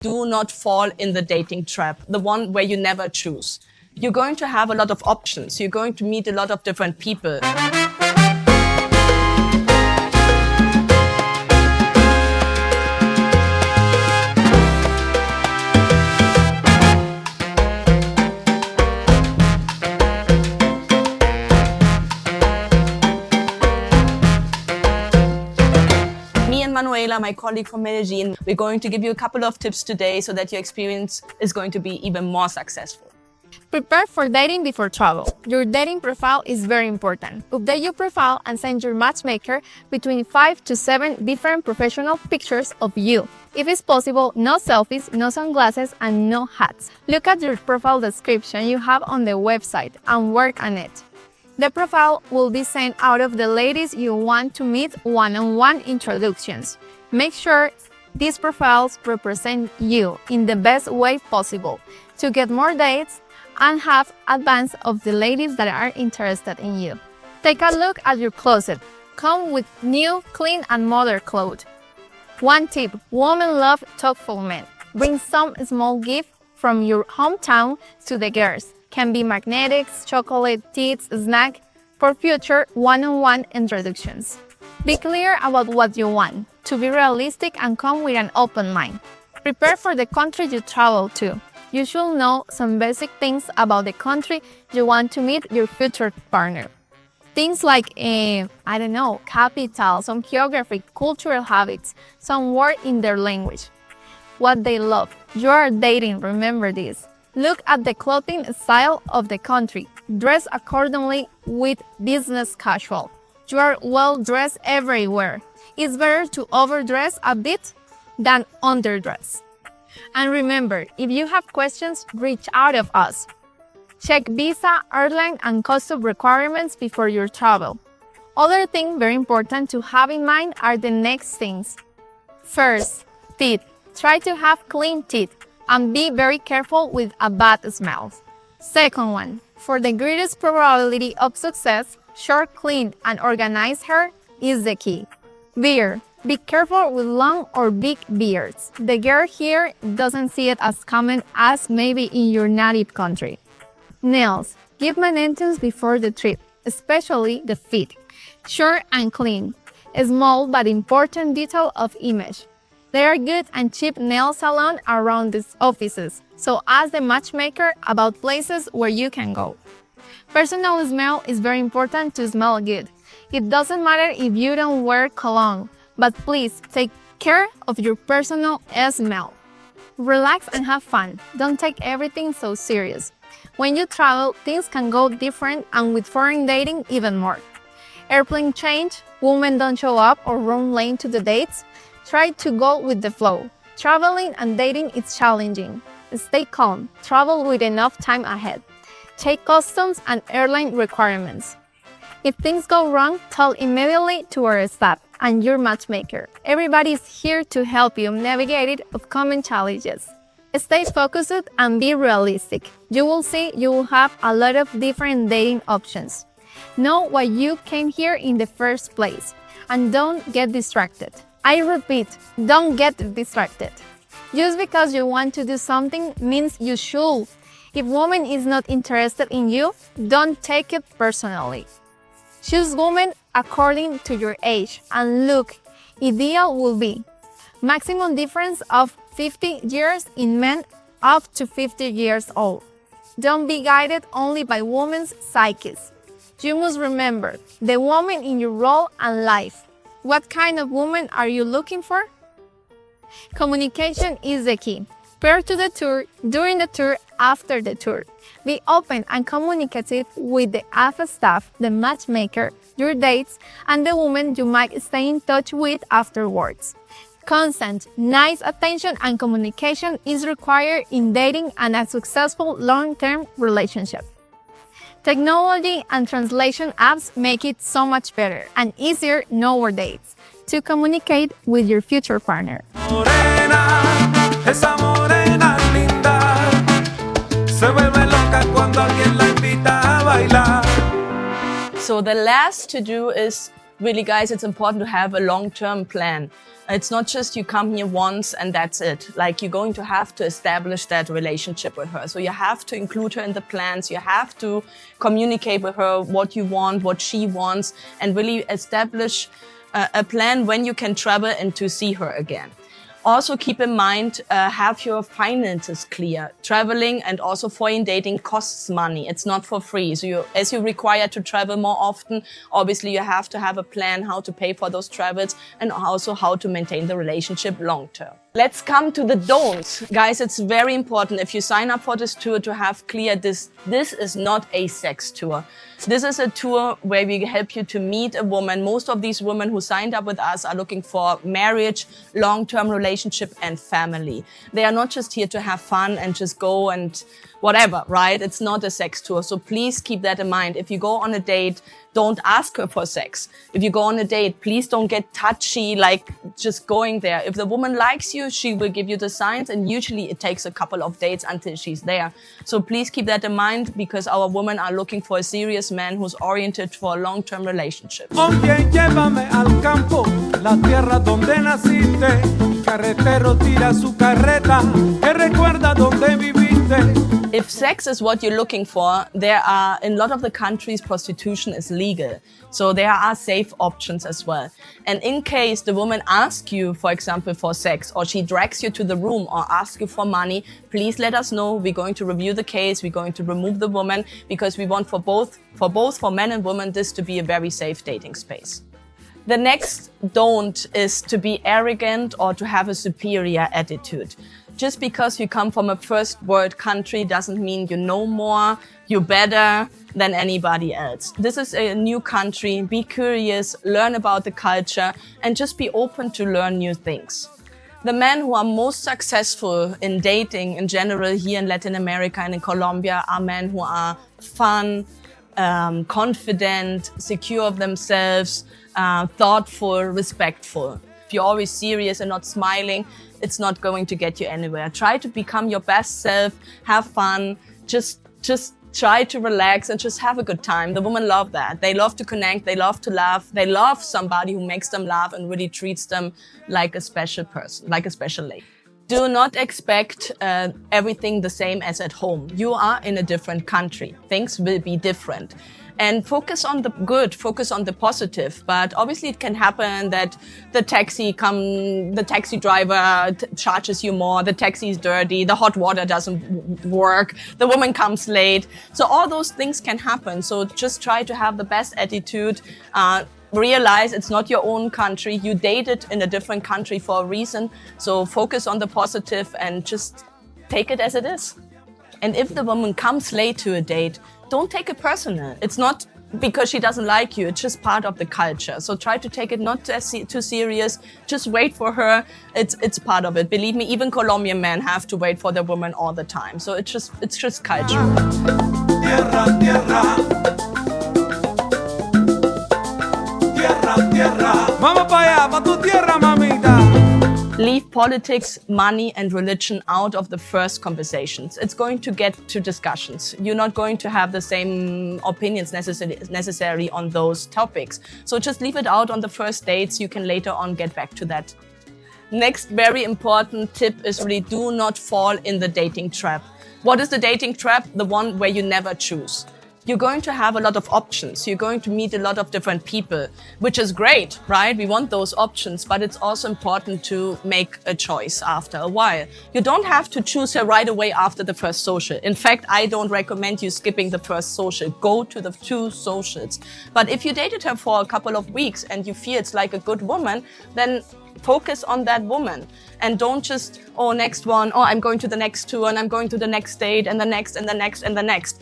Do not fall in the dating trap, the one where you never choose. You're going to have a lot of options. You're going to meet a lot of different people. Me and Manuela, my colleague from Medellin, we're going to give you a couple of tips today so that your experience is going to be even more successful. Prepare for dating before travel. Your dating profile is very important. Update your profile and send your matchmaker between 5 to 7 different professional pictures of you. If it's possible, no selfies, no sunglasses, and no hats. Look at your profile description you have on the website and work on it. The profile will be sent out of the ladies you want to meet one-on-one introductions. Make sure these profiles represent you in the best way possible to get more dates and have advance of the ladies that are interested in you. Take a look at your closet. Come with new, clean, and modern clothes. One tip: women love thoughtful men. Bring some small gift from your hometown to the girls. Can be magnetics, chocolate, teas, snack for future one-on-one introductions. Be clear about what you want, to be realistic and come with an open mind. Prepare for the country you travel to. You should know some basic things about the country you want to meet your future partner. Things like, capital, some geography, cultural habits, some word in their language, what they love. You are dating, remember this. Look at the clothing style of the country. Dress accordingly with business casual. You are well dressed everywhere. It's better to overdress a bit than underdress. And remember, if you have questions, reach out of us. Check visa, airline, and custom requirements before your travel. Other things very important to have in mind are the next things. First, teeth. Try to have clean teeth and be very careful with a bad smell. Second one, for the greatest probability of success, short, clean, and organized hair is the key. Beard. Be careful with long or big beards. The girl here doesn't see it as common as maybe in your native country. Nails. Give maintenance before the trip, especially the feet. Short and clean. A small but important detail of image. There are good and cheap nail salons around these offices, so ask the matchmaker about places where you can go. Personal smell is very important to smell good. It doesn't matter if you don't wear cologne, but please take care of your personal smell. Relax and have fun. Don't take everything so serious. When you travel, things can go different, and with foreign dating, even more. Airplane change, women don't show up or run late to the dates. Try to go with the flow. Traveling and dating is challenging. Stay calm. Travel with enough time ahead. Check customs and airline requirements. If things go wrong, tell immediately to our staff and your matchmaker. Everybody is here to help you navigate it of common challenges. Stay focused and be realistic. You will see you will have a lot of different dating options. Know why you came here in the first place and don't get distracted. I repeat, don't get distracted. Just because you want to do something means you should. If woman is not interested in you, don't take it personally. Choose women according to your age and look. Ideal will be maximum difference of 50 years in men up to 50 years old. Don't be guided only by women's psyches. You must remember the woman in your role and life. What kind of woman are you looking for? Communication is the key. Prior to the tour, during the tour, after the tour. Be open and communicative with the AFA staff, the matchmaker, your dates, and the woman you might stay in touch with afterwards. Constant, nice attention and communication is required in dating and a successful long-term relationship. Technology and translation apps make it so much better and easier nowadays to communicate with your future partner. Morena, esa morena linda, se vuelve loca cuando alguien la invita a bailar. So the last to do is really, guys, it's important to have a long-term plan. It's not just you come here once and that's it. Like, you're going to have to establish that relationship with her. So you have to include her in the plans. You have to communicate with her what you want, what she wants, and really establish a plan when you can travel and to see her again. Also keep in mind, have your finances clear. Traveling and also foreign dating costs money. It's not for free. So as you're required to travel more often, obviously you have to have a plan how to pay for those travels and also how to maintain the relationship long term. Let's come to the don'ts. Guys, it's very important if you sign up for this tour to have clear this is not a sex tour. This is a tour where we help you to meet a woman. Most of these women who signed up with us are looking for marriage, long-term relationship and family. They are not just here to have fun and just go and whatever, right? It's not a sex tour. So please keep that in mind. If you go on a date, don't ask her for sex. If you go on a date, please don't get touchy, like just going there. If the woman likes you, she will give you the signs, and usually it takes a couple of dates until she's there. So please keep that in mind, because our women are looking for a serious man who's oriented for a long-term relationship. Oye, llévame al campo, la tierra donde naciste. Carretero tira su carreta, que recuerda donde viviste. If sex is what you're looking for, there are, in a lot of the countries, prostitution is legal. So there are safe options as well. And in case the woman asks you, for example, for sex, or she drags you to the room or asks you for money, please let us know. We're going to review the case. We're going to remove the woman, because we want for men and women, this to be a very safe dating space. The next don't is to be arrogant or to have a superior attitude. Just because you come from a first world country doesn't mean you know more, you're better than anybody else. This is a new country. Be curious, learn about the culture, and just be open to learn new things. The men who are most successful in dating in general here in Latin America and in Colombia are men who are fun, confident, secure of themselves, thoughtful, respectful. If you're always serious and not smiling, it's not going to get you anywhere. Try to become your best self, have fun, just try to relax and just have a good time. The women love that. They love to connect, they love to laugh, they love somebody who makes them laugh and really treats them like a special person, like a special lady. Do not expect everything the same as at home. You are in a different country. Things will be different. And focus on the good, focus on the positive. But obviously it can happen that the taxi driver charges you more, the taxi is dirty, the hot water doesn't work, the woman comes late. So all those things can happen. So just try to have the best attitude. Realize it's not your own country. You dated in a different country for a reason. So focus on the positive and just take it as it is. And if the woman comes late to a date, don't take it personal. It's not because she doesn't like you, it's just part of the culture. So try to take it not too serious, just wait for her. It's part of it. Believe me, even Colombian men have to wait for their woman all the time. So it's just culture. Tierra, tierra. Tierra, tierra. Vamos para allá, pa' tu tierra, mamita. Leave politics, money and religion out of the first conversations. It's going to get to discussions. You're not going to have the same opinions necessarily on those topics. So just leave it out on the first dates. You can later on get back to that. Next very important tip is really do not fall in the dating trap. What is the dating trap? The one where you never choose. You're going to have a lot of options. You're going to meet a lot of different people, which is great, right? We want those options, but it's also important to make a choice after a while. You don't have to choose her right away after the first social. In fact, I don't recommend you skipping the first social. Go to the 2 socials. But if you dated her for a couple of weeks and you feel it's like a good woman, then focus on that woman and don't just, oh, next one, oh, I'm going to the next 2 and I'm going to the next date and the next and the next and the next.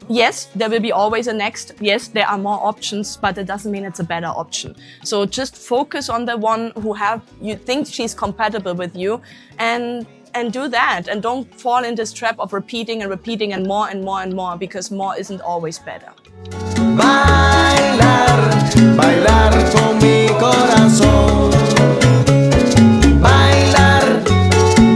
Yes, there will be always a next. Yes, there are more options, but it doesn't mean it's a better option. So just focus on the one who you think she's compatible with you and do that. And don't fall in this trap of repeating and repeating and more and more and more, because more isn't always better. Bailar, bailar con mi corazón. Bailar,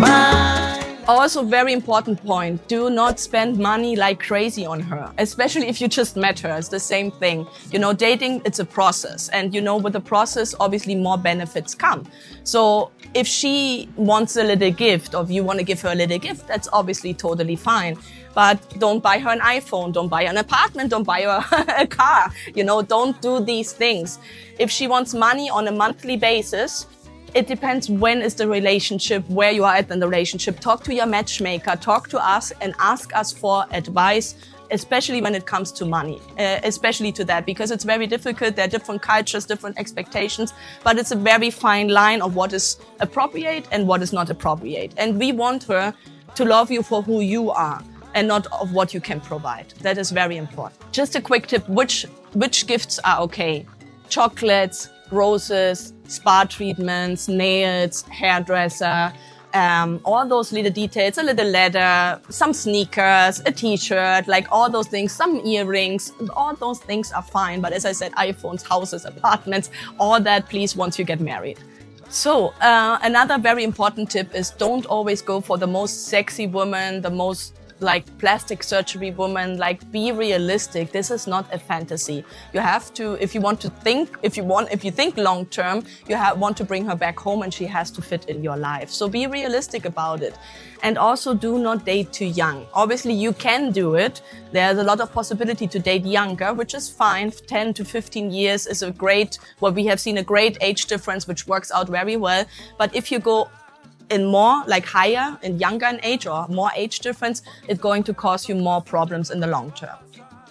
bailar. Also, very important point, do not spend money like crazy on her, especially if you just met her. It's the same thing. You know, dating, it's a process. And you know, with the process, obviously more benefits come. So if she wants a little gift, or if you want to give her a little gift, that's obviously totally fine. But don't buy her an iPhone, don't buy her an apartment, don't buy her a car. You know, don't do these things. If she wants money on a monthly basis, it depends when is the relationship, where you are at in the relationship. Talk to your matchmaker, talk to us and ask us for advice, especially when it comes to money, especially to that, because it's very difficult. There are different cultures, different expectations, but it's a very fine line of what is appropriate and what is not appropriate. And we want her to love you for who you are and not of what you can provide. That is very important. Just a quick tip, which gifts are okay? Chocolates, roses, spa treatments, nails, hairdresser, all those little details, a little letter, some sneakers, a t-shirt, like all those things, some earrings, all those things are fine. But as I said, iPhones, houses, apartments, all that, please, once you get married. So another very important tip is don't always go for the most sexy woman, the most like plastic surgery woman. Like, be realistic. This is not a fantasy. You have to, if you think long term, you want to bring her back home and she has to fit in your life. So be realistic about it. And also, do not date too young. Obviously, you can do it. There's a lot of possibility to date younger, which is fine. 10 to 15 years is we have seen a great age difference, which works out very well. But if you go in more, like higher and younger in age or more age difference, it's going to cause you more problems in the long term.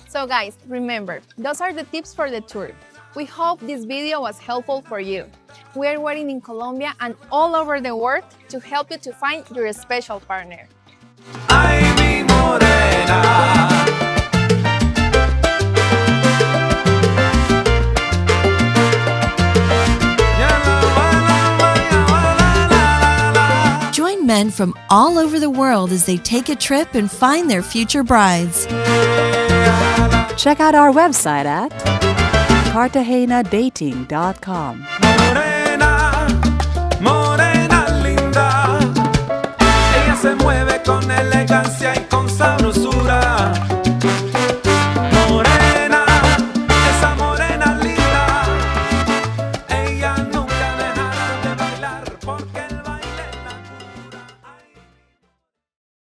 So guys, remember, those are the tips for the tour. We hope this video was helpful for you. We are waiting in Colombia and all over the world to help you to find your special partner. Ay, mi morena. Join men from all over the world as they take a trip and find their future brides. Check out our website at cartagenadating.com. Morena, morena linda, ella se mueve con elegancia y con sabrosura.